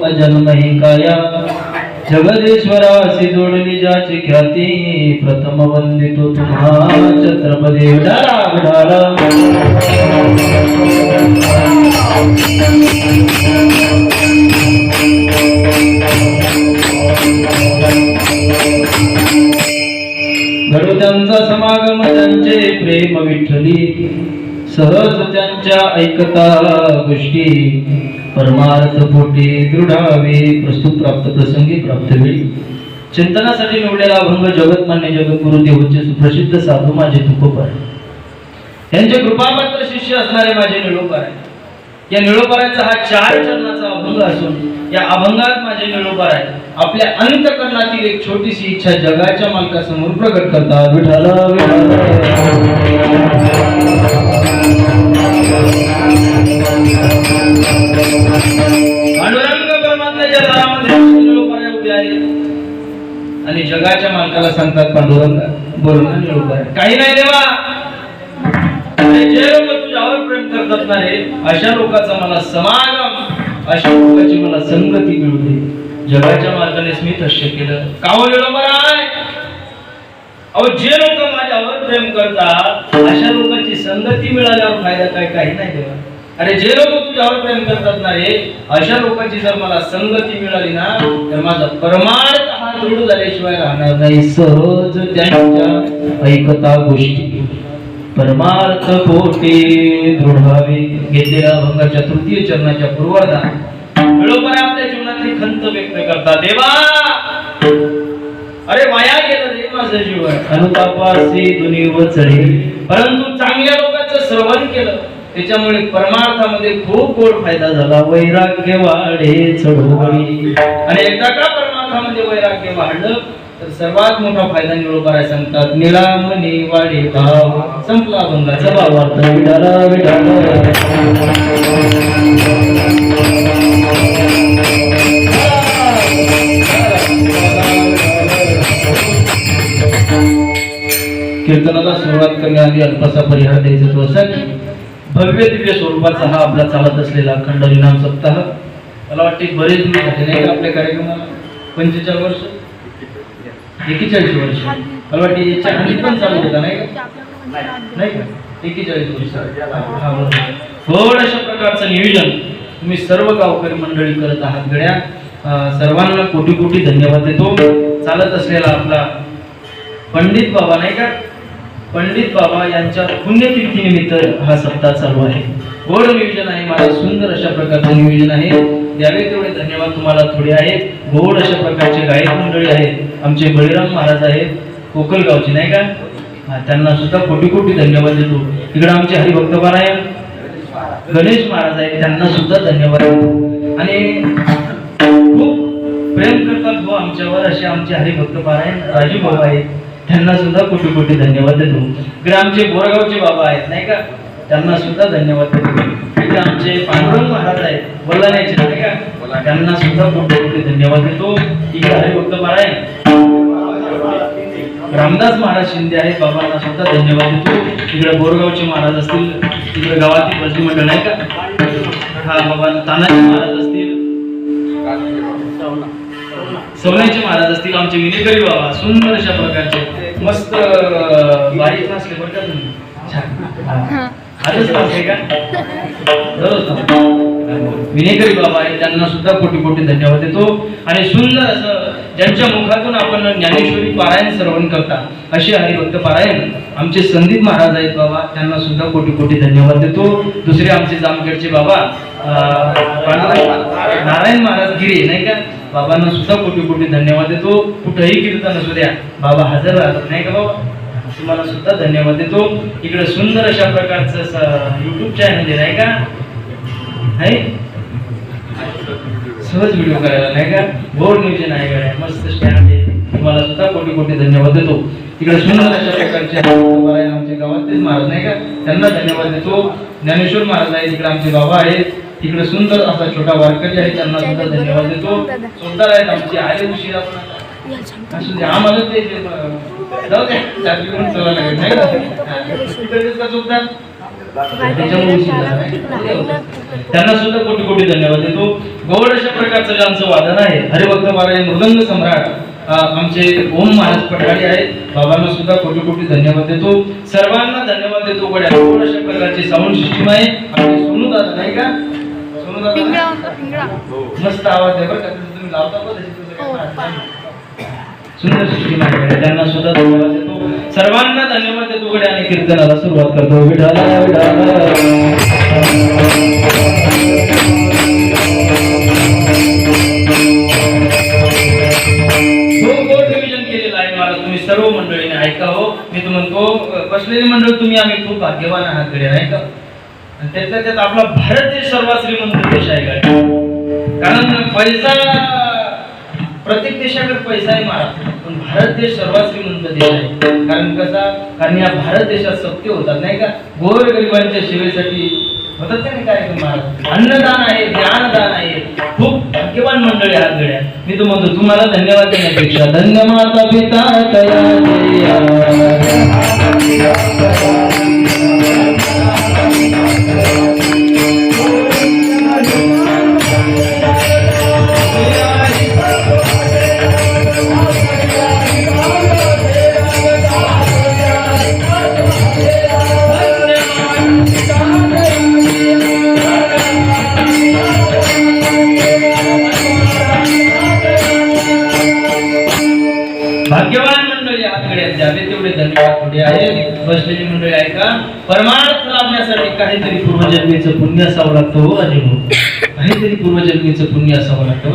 अजन्म ही काया जगदेश्वरासी जोडली ज्याची ख्याती प्रथम वंदितो तुम्हा छत्रपती विठाला विठाला घडू त्यांचा समागम त्यांचे प्रेम विठ्ठली सहज त्यांच्या ऐकता गोष्टी परमार्थ पोटी दृढावे प्रस्तुत प्राप्त प्रसंगी प्राप्त वेळी चिंतनासाठी निवडलेला अभंग जगतमान्य जगद्गुरु देवचे सुप्रसिद्ध साधू माझे तुकोपर यांचे कृपापात्र शिष्य असणारे माझे निळोपर आहे. या निळोपराचा हा 4 चरणाचा अभंग असून या अभंगात माझे निळोपर आहे आपल्या अंतःकरणातील एक छोटीशी इच्छा जगाच्या मालकासमोर प्रकट करतात. विठाला पांडुरंग परमात्म्याच्या दारामध्ये निळोपरे उभे आहेत आणि जगाच्या मालकाला सांगतात पांडुरंग बोल ना निळोपरे काही नाही देवा जे लोक तुझ्यावर प्रेम करतात ना रे अशा लोकांचा मला समागम अशा लोकांची मला संगती मिळू दे. जगाच्या मार्गानेच मी तस्य केलं काव निळोपर आहे. अहो जे लोक माझ्यावर प्रेम करतात अशा लोकांची संगती मिळाल्यावर फायदा काय काही नाही देवा. अरे जे लोक तुझ्यावर प्रेम करतात ना रे अशा लोकांची जर मला संगती मिळाली ना तर माझा परमार्थ हा दृढ झाल्याशिवाय राहणार नाही. सहज त्यांच्या ऐकता गोष्टी परमार्थ पोटी दृढावे घेतलेल्या अभंगाच्या 3य चरणाच्या पूर्वार्धात निळोपर आपल्या जीवनातली खंत व्यक्त करतात. देवा अरे वाया गेलं रे माझं जीवन अनुतापासी दुनी वचळे परंतु चांगल्या लोकांचं श्रवण केलं त्याच्यामुळे परमार्थामध्ये खूप गोड फायदा झाला. वैराग्य वाढे चढवळी आणि एकदा का परमार्थामध्ये वैराग्य वाढलं तर सर्वात मोठा फायदा निळोपराय सांगतात. निळामणी वाढे भाव संपला अभंगाचा भावार्थ. विठाला विठाला कीर्तनाला सुरुवात करण्याआधी अल्पसा परिहार द्यायचा तो असा की भव्य दिव्य स्वरूपाचा हा आपला चालत असलेला अखंड हरिनाम सप्ताह मला वाटते बरेच दिवस झाले नाही का आपल्या कार्यक्रमाला 45 वर्ष 41 वर्ष मला वाटते याच्या आधी पण चालू होता नाही का नाही का 41 वर्ष थोड्याशा प्रकारचं नियोजन तुम्ही सर्व गावकरी मंडळी करत आहात. गड्या सर्वांना कोटी कोटी धन्यवाद देतो. चालत असलेला आपला पंडित बाबा नाही का पंडित बाबा यांच्या पुण्यतिथीनिमित्त हा सप्ताह चालू आहे. गोड नियोजन आहे मला सुंदर अशा प्रकारचं नियोजन आहे. द्यावे तेवढे धन्यवाद तुम्हाला थोडे आहेत. गोड अशा प्रकारचे गायक मंडळी आहेत. आमचे बळीराम महाराज आहेत कोकलगावचे नाही का त्यांना सुद्धा कोटी कोटी धन्यवाद देतो. इकडे आमचे हरिभक्त पारायण गणेश महाराज आहेत त्यांना सुद्धा धन्यवाद देतो. आणि खूप प्रेम करतात भाऊ आमच्यावर असे आमचे हरिभक्त पारायण राजू बाबा आहेत त्यांना सुद्धा कोटी कोटी धन्यवाद देतो. इकडे आमचे बोरगावचे बाबा आहेत नाही का त्यांना सुद्धा धन्यवाद देतो. इकडे आमचे पांडुरंग महाराज आहेत बोलाण्याचे नाही का त्यांना सुद्धा कोटी कोटी धन्यवाद देतो. इकडे हरिभक्त पारायण रामदास महाराज शिंदे आहेत बाबांना सुद्धा धन्यवाद देतो. इकडे बोरगावचे महाराज असतील इकडे गावातील भजनी मंडळ नाही का हा बाबा तानाजी महाराज असतील सवनाचे महाराज असतील आमचे विनेकरी बाबा सुंदर अशा प्रकारचे मस्त बारीक नसले बरं का तुम्ही आजच नसले का विनेकरी बाबा आहे त्यांना सुद्धा कोटी कोटी धन्यवाद देतो. आणि सुंदर असं ज्यांच्या मुखातून आपण ज्ञानेश्वरी पारायण श्रवण करता असे हरिभक्त पारायण आमचे संदीप महाराज आहेत बाबा त्यांना सुद्धा कोटी कोटी धन्यवाद देतो. दुसरे आमचे जामखेडचे बाबा नारायण महाराज गिरे नाही का बाबांना सुद्धा कोटी कोटी धन्यवाद देतो. कुठेही कीर्तन असू द्या बाबा हजर राहतात नाही का बाबा तुम्हाला सुद्धा धन्यवाद देतो. इकडे सुंदर अशा प्रकारचं YouTube चॅनल आहे नाही का आहे सहज व्हिडिओ करायला नाही का गोड नियोजन आहे गड्या मस्त स्टँड आहे तुम्हाला सुद्धा कोटी कोटी धन्यवाद देतो. इकडे सुंदर अशा प्रकारचे आमचे गावातलेच महाराज नाही का त्यांना धन्यवाद देतो. ज्ञानेश्वर महाराज आहेत इकडे आमचे बाबा आहेत. इकडे सुंदर असा छोटा वारकरी आहे त्यांना सुद्धा धन्यवाद देतो. सुंदर आहेत आमचे आले उशिरा असू दे आम्हाला ते जाऊ दे चालू करून चला लागेल नाही का सुद्धा त्याच्यामुळे उशीर झाला नाही. त्यांना सुद्धा कोटी कोटी धन्यवाद देतो. गोड अशा प्रकारचं जे आमचं वादन आहे हरिभक्त महाराज मृदंग सम्राट आमचे ओम महाराज पठाडे आहेत. बाबांना सुद्धा कोटी कोटी धन्यवाद देतो. सर्वांना धन्यवाद देतो. गोड अशा प्रकारची साऊंड सिस्टीम आहे. आमचे सोनू दादा नाही का, सोनू दादा मस्त आवाज आहे बरं का, तुम्ही लावता का तशी सुंदर सिस्टीम आहे. त्यांना सुद्धा धन्यवाद देतो. सर्वांना धन्यवाद देतो. गड्या आणि कीर्तनाला सुरुवात करतो. विठाला विठाला तुम्ही सर्व मंडळीने ऐका हो. मी म्हणतो बसलेली मंडळ तुम्ही आम्ही खूप भाग्यवान आहात गड्या नाही का. त्यातल्या त्यात आपला भारत देश सर्वात श्रीमंत देश आहे का, कारण पैसा प्रत्येक देशाकडे पैसा आहे महाराज, पण भारत देश सर्वात श्रीमंत देश आहे. कारण कसा, कारण या भारत देशात सत्य होतात नाही का, गोर गरिबांच्या सेवेसाठी होतात का नाही कार्यक्रम महाराज. अन्नदान आहे, ज्ञानदान आहे. खूप भाग्यवान मंडळी आहात गड्या. मी तो म्हणतो तुम्हाला धन्यवाद देण्यापेक्षा धन्य माता पिता भाग्यवान मंडळी आतकडे द्यावे तेवढे धन्यवाद थोडे आहे. बसलेली मंडळी ऐका, परमार्थ लाभण्यासाठी काहीतरी पूर्वजन्मीचं पुण्य असावं लागतं हो अजिबो. काहीतरी पूर्वजन्मीचं पुण्य असावं लागतं.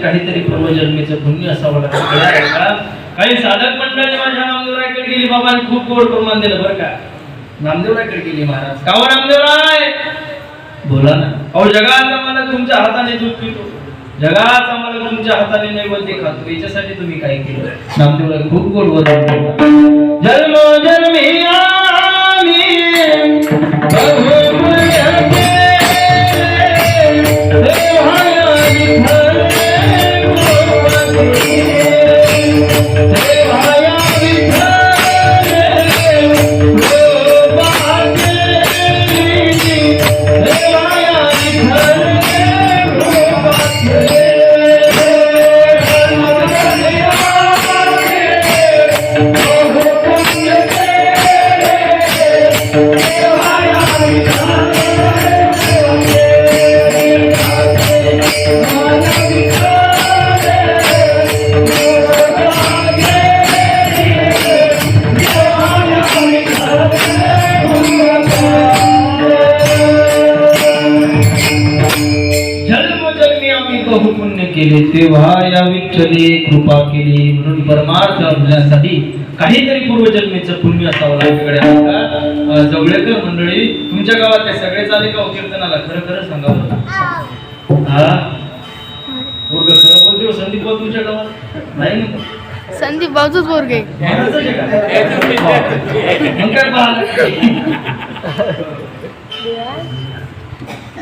काहीतरी पूर्वजन्मीचं पुण्य असावं लागतं. काही साधक मंडळी माझ्या नामदेवरायकडे गेली. बाबांनी खूप गोड प्रमाण दिलं बरं का. नामदेवरायकडे गेली महाराज. का हो नामदेवराय बोला ना. अहो जगाचा मला तुमच्या हाताने दूध पितो, जगाचा मला तुमच्या हाताने नैवेद्य खातो, याच्यासाठी तुम्ही काय केलं. नामदेवराय खूप गोड बोलतात. जन्मोजन्मी केले तेव्हा या विठ्ठली कृपा केली. म्हणून परमार्थ मिळण्यासाठी काहीतरी पूर्वजन्मीचं पुण्य असावं लागतं. जवळेकर मंडळी तुमच्या गावात ते सगळे चाले का कीर्तनाला? खरं खरं सांगावं. हा पोरग खरं बोलते. संदीप भाऊ तुमच्या गावात नाही ना? संदीप भाऊच पोरगे मग काय पाहत.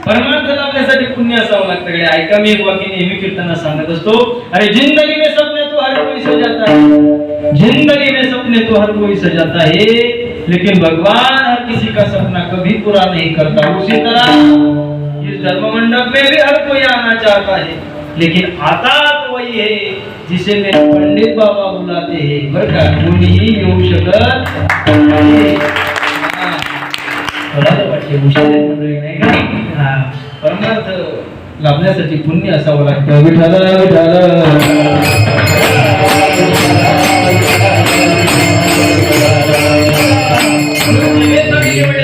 परमार्थ लाभण्यासाठी पुण्य असावं लागतं. ऐका, मी एक वाक्य नेहमी कीर्तना सांगत असतो. अरे जिंदगी में सपने तो हर कोई सजाता है, जिंदगी में सपने तो हर कोई सजाता है, लेकिन भगवान हर किसी का सपना कभी भी पूरा नहीं करता। उसी तरह इस धर्म मंडप में भी हर कोई आना चाहता है, लेकिन आता तो वही है जिसे मेरे पंडित बाबा बुलाते हैं बरं का। कोणीही येऊ शकत नाही। मला तर वाटते हुशार आहे मंडळी, नाही का? परमार्थ लाभण्यासाठी पुण्य असावं लागतं। विठ्ठल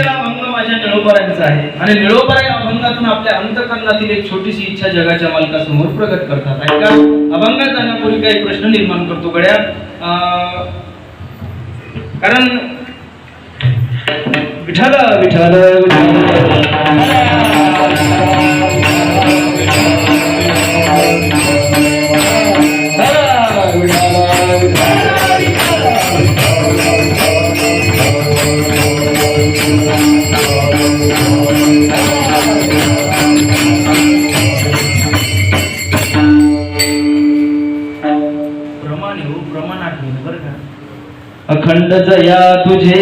अभंग माझ्या निळोपरांचा आहे आणि निळोपरा या अभंगातून आपल्या अंतःकरणातील एक छोटीशी इच्छा जगाच्या मालकासमोर प्रकट करतात। ऐका, अभंगात जाण्यापूर्वी काही प्रश्न निर्माण करतो गड्या। कारण विठ्ठल विठ्ठल अखंड जया तुझे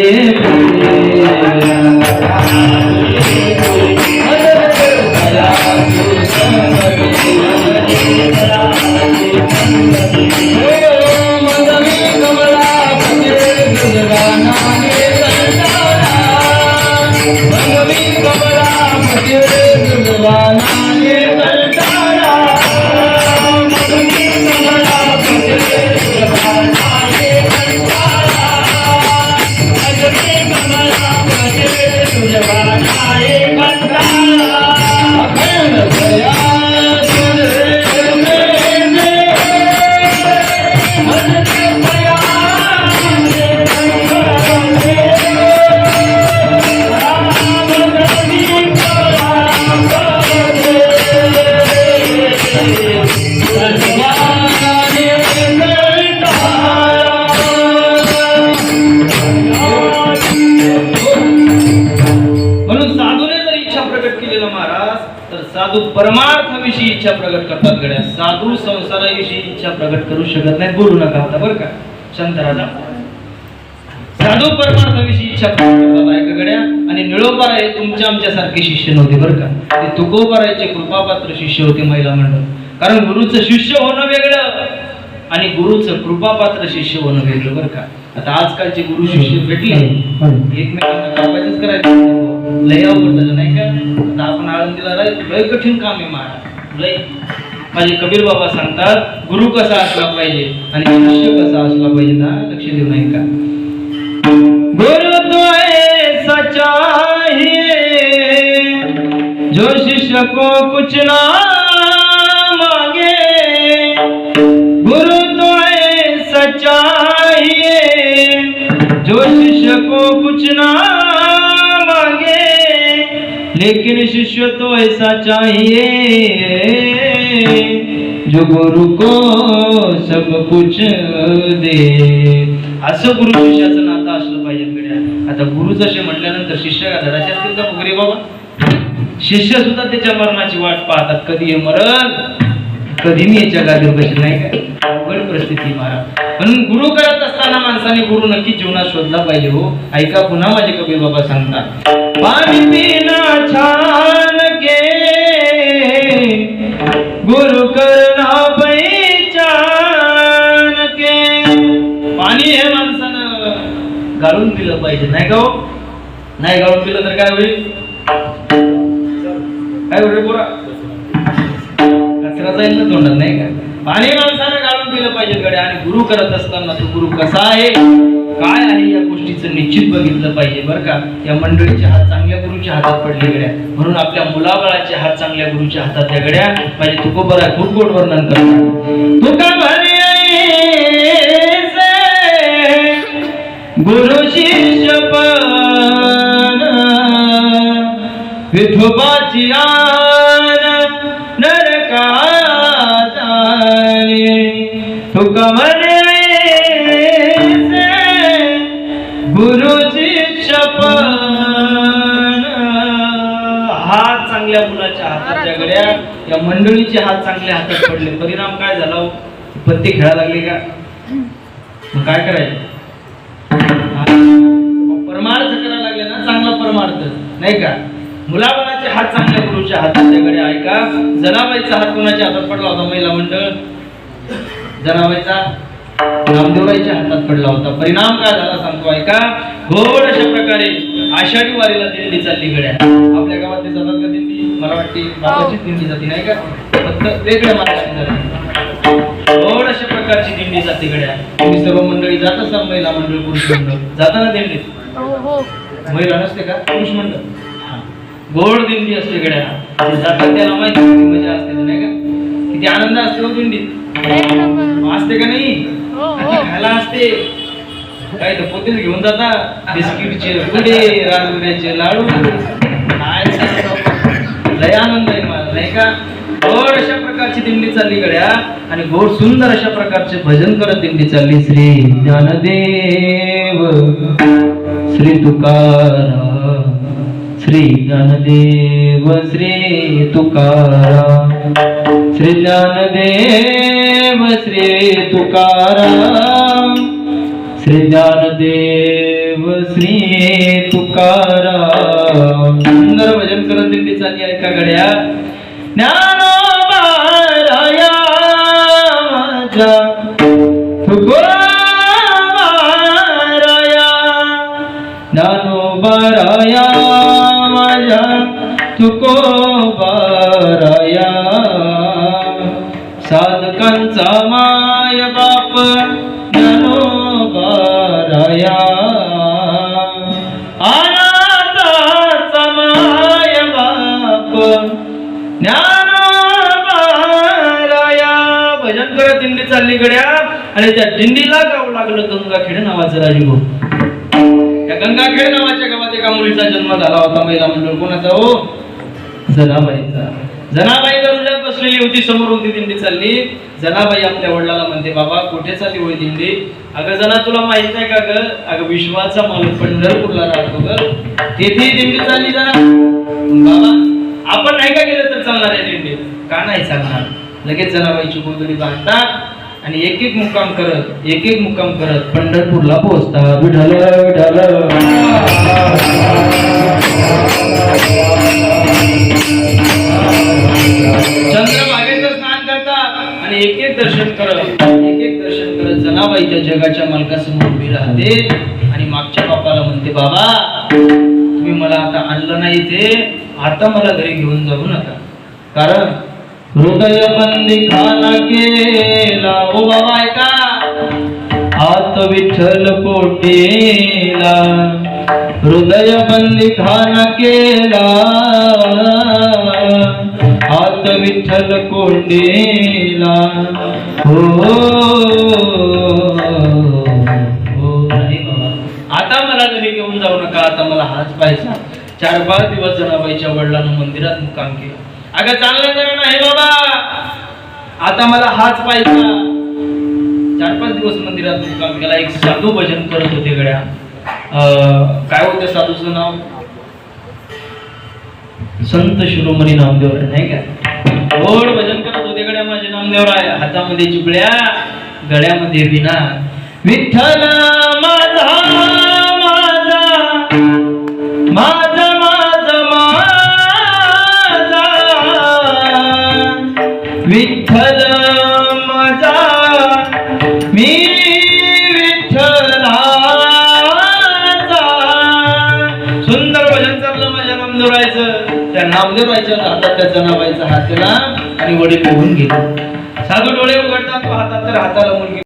साधू परमार्थाविषयी इच्छा प्रकट करतात गड्या। साधू संसाराविषयी इच्छा प्रकट करू शकत नाही। बोलू नका आता बरं का शांत राहा। साधू परमार्थाविषयी इच्छा प्रकट करतात ऐका गड्या। आणि निळोपरा हे तुमच्या आमच्यासारखे शिष्य नव्हते बरं का। ते तुकोबाराचे कृपापात्र शिष्य होते महिला मंडळ। कारण गुरुचं शिष्य होणं वेगळं आणि गुरुचं कृपापात्र शिष्य होणं वेगळं बरं का। आता आजकालचे गुरु शिष्य भेटले एकमेकांना कापायचंच करायचं लय अवघड नाही का। आता आपण आळंदीला लय कठीण काम आहे महाराज लय। माझे कबीर बाबा सांगतात गुरु कसा असला पाहिजे आणि शिष्य कसा असला पाहिजे ना, लक्ष देऊ नाही का। गुरु तो ऐसा चाहिए जो शिष्य को कुछ ना मांगे। गुरु तो ऐसा चाहिए जो शिष्य को कुछ ना मांगे, लेकिन शिष्य तो ऐसा चाहिए जो गुरु को सब कुछ दे। असं गुरु शिष्याचं नातं असलं पाहिजे गड्या। आता गुरु जसे म्हटल्यानंतर शिष्य का धडाचे असतील का वगैरे बाबा। शिष्य सुद्धा त्याच्या मरणाची वाट पाहतात, कधी हे मरण कधी मी याच्या गादीवर बसेल नाही का। अवघड परिस्थिती महाराज। म्हणून गुरु करत असताना माणसाने गुरु नक्की जीवनात शोधला पाहिजे हो। ऐका पुन्हा माझे कबीर बाबा सांगतात पाणी पिना छान के गुरु करना पहिचान के। पाणी हे माणसानं गाळून पिलं पाहिजे नाही का हो। नाही गाळून पिलं तर काय होईल, काय होईल बोला, कचरा जाईल ना तोंडात नाही का। पाणी माणसानं गाळून पिलं पाहिजे गड्या। आणि गुरु करत असताना तो गुरु कसा आहे काय आहे या गोष्टीचं निश्चित बघितलं पाहिजे बरं का। या मंडळीचे हात चांगल्या गुरुच्या हातात पडले गड्या, म्हणून आपल्या मुलाबाळाचे हात चांगल्या गुरुच्या हातात गड्या। माझे तुकोबरा खूप गोड वर्णन करतात। तुका म्हणे गुरु शिष्य पण विठोबाची आन नरका जाणे। तुका म्हणे गुरु शिष्य पण। हात चांगल्या मुलाच्या हातात गड्या। या मंडळीचे हात चांगल्या हातात पडले, परिणाम काय झाला हो, पत्ते खेळायला लागले का। मग काय करायचं, परमार्थ करायला लागले ना, चांगला परमार्थ नाही का? मुलाबाळाचे हात चांगल्या गुरुच्या हाताच्याकडे ऐका. जनाबाईचा हात कोणाच्या हातात पडला होता? महिला मंडळ जनाबाईचा नामदेवराईच्या हातात पडला होता. परिणाम काय झाला सांगतो ऐका. घोड अशा प्रकारे आषाढी वारीला दिंडी चालली गड्या. आपल्या गावात ते जातात का दिंडी? मला वाटते बाबाची दिंडी जाते नाही का? फक्त वेगळ्या मार्गाने जाते. घोड अशा प्रकारची दिंडी जाते गड्या. तुम्ही सर्व मंडळी जात असाल, महिला मंडळ पुरुष मंडळ जाताना दिंडीत? हो हो. महिला नसते का? पुरुष मंडळ घोड दिंडी असते गड्या. ते जातात त्याला माहिती किती मजा असते नाही का? किती आनंद असते हो दिंडीत. एक नंबर. असते का नाही? हो हो. आणि खायला असते काय तर पोतेच घेऊन जाता. बिस्किटचे पुडे, राजगिऱ्याचे लाडू, काय लय आनंद आहे मला नाही का? गोड अशा प्रकारची दिंडी चालली गड्या. आणि गोड सुंदर अशा प्रकारचे भजन करत दिंडी चालली. श्री ज्ञानदेव श्री तुकाराम, श्री ज्ञानदेव श्री तुकाराम, श्री ज्ञानदेव श्री तुकाराम, श्री ज्ञानदेव श्री तुकाराम. सुंदर भजन करत दिंडी चालली ऐका गड्या. ज्ञानोबा राया माझा तुकोबा राया, ज्ञानोबा राया माझा तुकोबा राया, साधकांचा माय बाप ज्ञानोबा राया, अनाथाचा माय बाप ज्ञानोबा राया. भजन करत दिंडी चालली गड्या. आणि त्या दिंडीला गाव लागलं गंगाखेड नावाचं राजगो. त्या गंगाखेड नावाच्या गावात एका मुलीचा जन्म झाला होता. महिला मंडळ कोणाचा हो? जनाबाईचा. जनाबाई दरुजात बसलेली होती. समोरून ती दिंडी चालली. जनाबाई आपल्या वडिलाला म्हणते, बाबा कुठे चालली होई दिंडी? अगं जना तुला माहित नाही का ग? अगं विश्वाचा मालक पंढरपूरला राहतो ग, तेथे दिंडी चालली. जरा बाबा आपण नाही का गेलं तर चालणार आहे दिंडीत? का नाही चालणार? लगेच जनाबाईची गोधडी बांधतात आणि एक एक मुक्काम करत पंढरपूरला पोहोचतात. विठ्ठल विठ्ठल चंद्रभागेचं स्नान करतात आणि एक एक दर्शन करत जनाबाईच्या जगाच्या मालकासमोर उभी राहते. आणि मागच्या बापाला म्हणते, बाबा तुम्ही मला आता आणलं नाही ते, आता मला घरी घेऊन जाऊ नका. कारण हृदय बंदी खाना केला ओ बाबा ऐका. आत विठ्ठल कोटेला, हृदय बंदी खाना केला, आत विठ्ठल कोटेला. हो नाही बाबा, आता मला घरी घेऊन जाऊ नका, आता मला हाच पाहिजे. 4-5 दिवस जनाबाईच्या वडिलांनी मंदिरात मुक्काम केला. अगं चांगलं जरा नाही बाबा, आता मला हाच पाहिजे. 4-5 दिवस मंदिरात मुक्काम केला. एक साधू भजन करत होते गड्या. काय होतं साधूचं नाव? संत शिरोमणी नामदेवराय नाही का? गोड भजन करत होते गड्या माझे नामदेवराय. हातामध्ये चिपळ्या, गळ्यामध्ये विना. विठ्ठल माझा माझा माझा माझा माझा, विठ्ठल माझा मी विठ्ठलाचा. सुंदर भजन चाललं माझ्या नामदेवरायचं. त्या नामदेवरायच्या हातात त्या जनाबाईचा हात केला आणि वडील बघून गेले. साधू डोळे उघडतात, तो हातात तर हाताला मुलगी